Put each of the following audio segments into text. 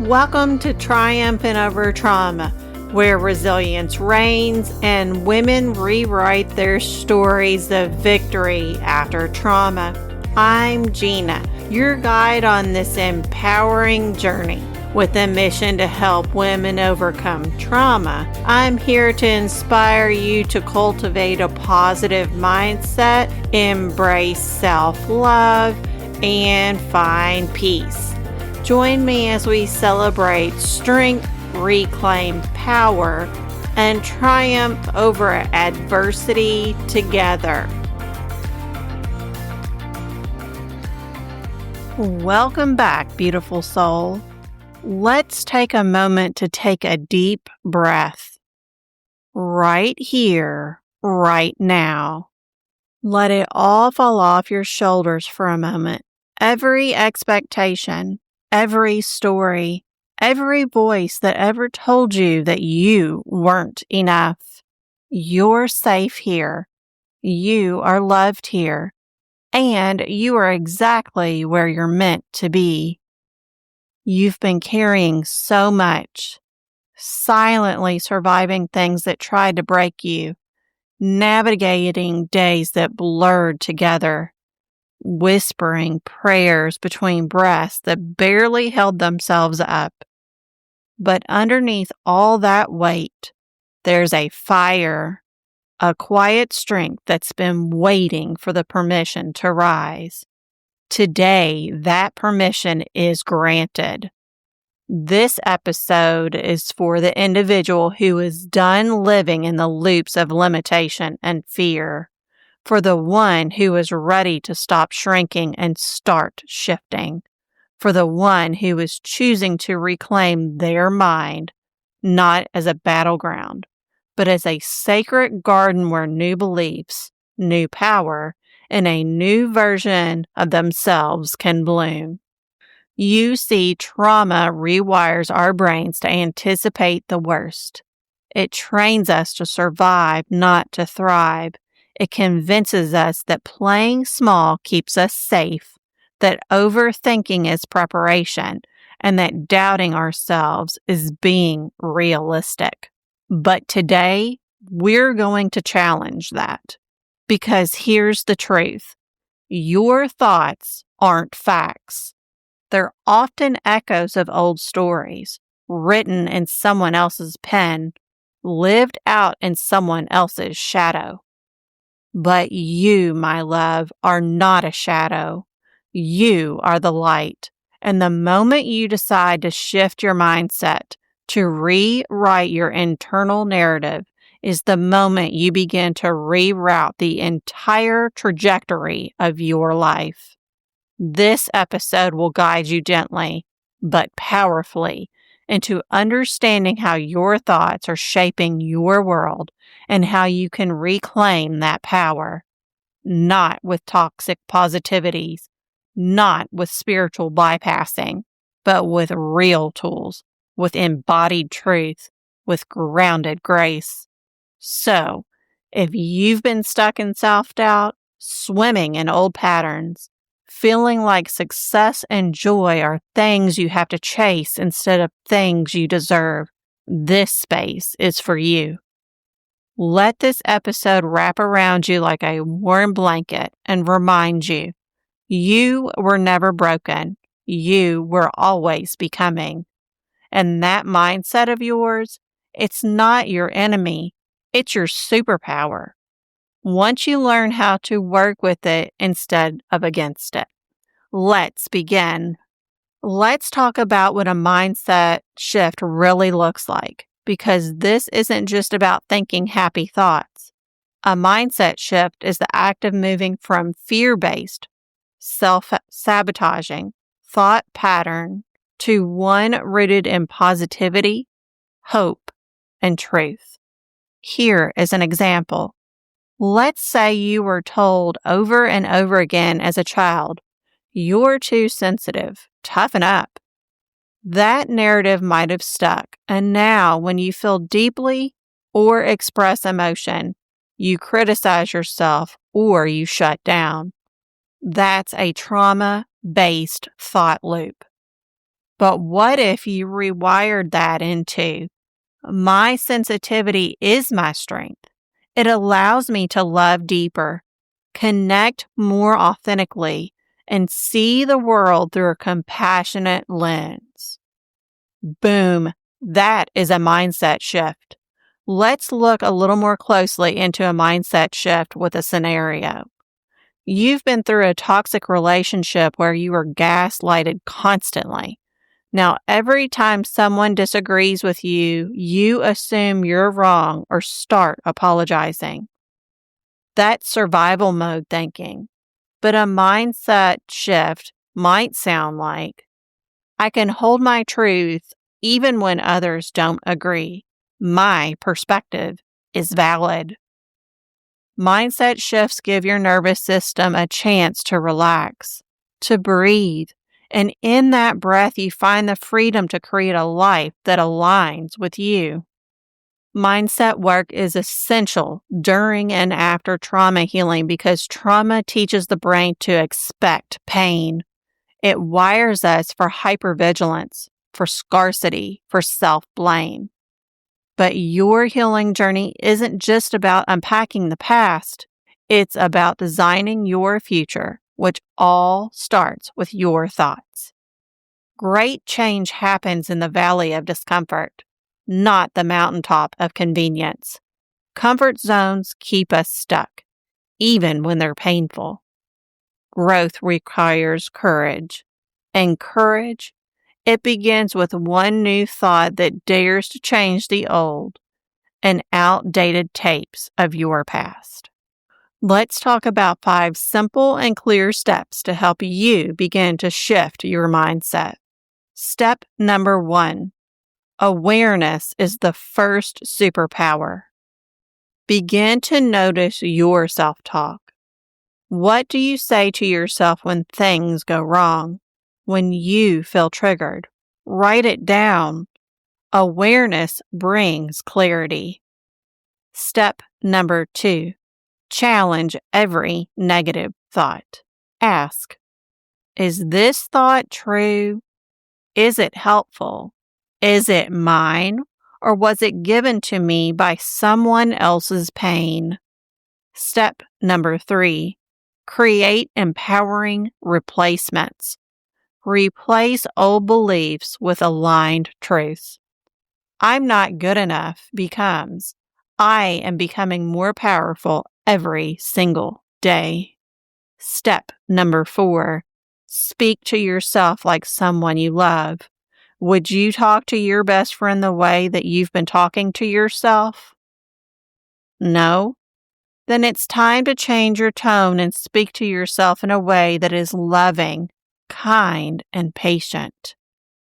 Welcome to Triumphing Over Trauma, where resilience reigns and women rewrite their stories of victory after trauma. I'm Gina, your guide on this empowering journey. With a mission to help women overcome trauma, I'm here to inspire you to cultivate a positive mindset, embrace self-love, and find peace. Join me as we celebrate strength, reclaim power, and triumph over adversity together. Welcome back, beautiful soul. Let's take a moment to take a deep breath. Right here, right now. Let it all fall off your shoulders for a moment. Every expectation, every story, every voice that ever told you that you weren't enough. You're safe here. You are loved here. And you are exactly where you're meant to be. You've been carrying so much, silently surviving things that tried to break you, navigating days that blurred together, whispering prayers between breaths that barely held themselves up. But underneath all that weight, there's a fire, a quiet strength that's been waiting for the permission to rise. Today, that permission is granted. This episode is for the individual who is done living in the loops of limitation and fear, for the one who is ready to stop shrinking and start shifting, for the one who is choosing to reclaim their mind, not as a battleground, but as a sacred garden where new beliefs, new power, and a new version of themselves can bloom. You see, trauma rewires our brains to anticipate the worst. It trains us to survive, not to thrive. It convinces us that playing small keeps us safe, that overthinking is preparation, and that doubting ourselves is being realistic. But today, we're going to challenge that. Because here's the truth. Your thoughts aren't facts. They're often echoes of old stories, written in someone else's pen, lived out in someone else's shadow. But you, my love, are not a shadow. You are the light. And the moment you decide to shift your mindset, to rewrite your internal narrative, is the moment you begin to reroute the entire trajectory of your life. This episode will guide you gently, but powerfully, into understanding how your thoughts are shaping your world and how you can reclaim that power. Not with toxic positivities, not with spiritual bypassing, but with real tools, with embodied truth, with grounded grace. So, if you've been stuck in self-doubt, swimming in old patterns, feeling like success and joy are things you have to chase instead of things you deserve, this space is for you. Let this episode wrap around you like a warm blanket and remind you, you were never broken. You were always becoming. And that mindset of yours, it's not your enemy. It's your superpower. Once you learn how to work with it instead of against it. Let's begin. Let's talk about what a mindset shift really looks like, because this isn't just about thinking happy thoughts. A mindset shift is the act of moving from fear-based, self-sabotaging thought pattern to one rooted in positivity, hope, and truth. Here is an example. Let's say you were told over and over again as a child, "You're too sensitive. Toughen up." That narrative might have stuck, and now when you feel deeply or express emotion, you criticize yourself or you shut down. That's a trauma-based thought loop. But what if you rewired that into, my sensitivity is my strength. It allows me to love deeper, connect more authentically, and see the world through a compassionate lens. Boom, that is a mindset shift. Let's look a little more closely into a mindset shift with a scenario. You've been through a toxic relationship where you were gaslighted constantly. Now, every time someone disagrees with you, you assume you're wrong or start apologizing. That's survival mode thinking. But a mindset shift might sound like, I can hold my truth even when others don't agree. My perspective is valid. Mindset shifts give your nervous system a chance to relax, to breathe, and in that breath you find the freedom to create a life that aligns with you. Mindset work is essential during and after trauma healing because trauma teaches the brain to expect pain. It wires us for hypervigilance, for scarcity, for self-blame. But your healing journey isn't just about unpacking the past. It's about designing your future, which all starts with your thoughts. Great change happens in the valley of discomfort, not the mountaintop of convenience. Comfort zones keep us stuck, even when they're painful. Growth requires courage. And courage, it begins with one new thought that dares to change the old and outdated tapes of your past. Let's talk about 5 simple and clear steps to help you begin to shift your mindset. Step number 1. Awareness is the first superpower. Begin to notice your self-talk. What do you say to yourself when things go wrong? When you feel triggered? Write it down. Awareness brings clarity. Step number 2. Challenge every negative thought. Ask, is this thought true? Is it helpful? Is it mine? Or was it given to me by someone else's pain? Step number 3. Create empowering replacements. Replace old beliefs with aligned truths. I'm not good enough becomes, I am becoming more powerful every single day. Step number 4. Speak to yourself like someone you love. Would you talk to your best friend the way that you've been talking to yourself? No? Then it's time to change your tone and speak to yourself in a way that is loving, kind, and patient.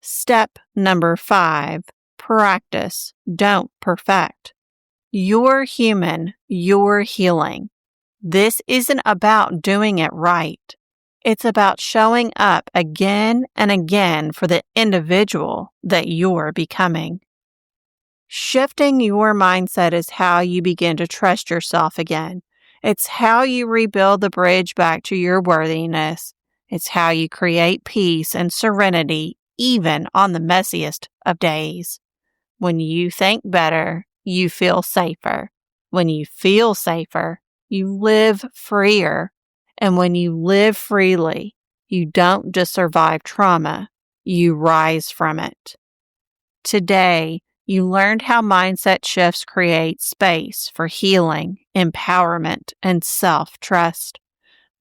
Step number 5. Practice. Don't perfect. You're human. You're healing. This isn't about doing it right. It's about showing up again and again for the individual that you're becoming. Shifting your mindset is how you begin to trust yourself again. It's how you rebuild the bridge back to your worthiness. It's how you create peace and serenity even on the messiest of days. When you think better, you feel safer. When you feel safer, you live freer. And when you live freely, you don't just survive trauma, you rise from it. Today, you learned how mindset shifts create space for healing, empowerment, and self-trust.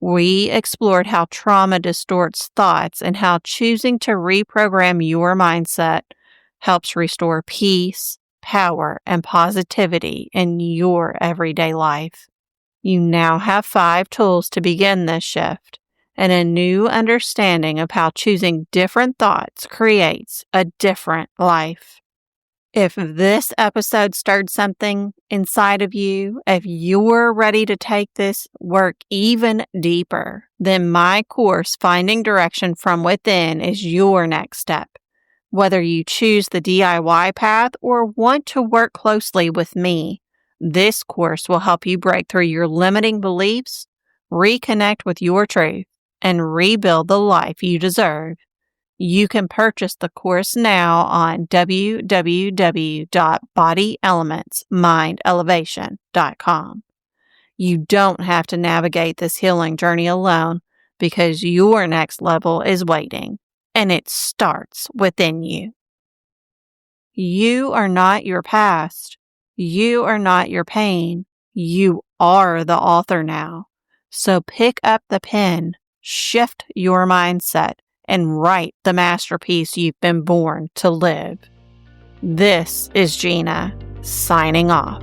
We explored how trauma distorts thoughts and how choosing to reprogram your mindset helps restore peace, power, and positivity in your everyday life. You now have 5 tools to begin this shift and a new understanding of how choosing different thoughts creates a different life. If this episode stirred something inside of you, if you're ready to take this work even deeper, then my course, Finding Direction from Within, is your next step. Whether you choose the DIY path or want to work closely with me, this course will help you break through your limiting beliefs, reconnect with your truth, and rebuild the life you deserve. You can purchase the course now on www.bodyelementsmindelevation.com. You don't have to navigate this healing journey alone because your next level is waiting, and it starts within you. You are not your past. You are not your pain. You are the author now. So pick up the pen, shift your mindset, and write the masterpiece you've been born to live. This is Gina, signing off.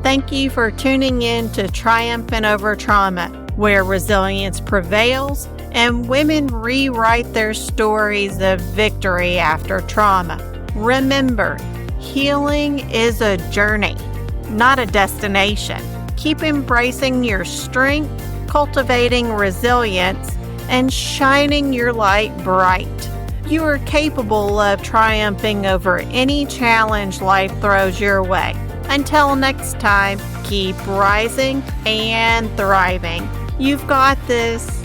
Thank you for tuning in to Triumphant Over Trauma, where resilience prevails and women rewrite their stories of victory after trauma. Remember, healing is a journey, not a destination. Keep embracing your strength, cultivating resilience, and shining your light bright. You are capable of triumphing over any challenge life throws your way. Until next time, keep rising and thriving. You've got this.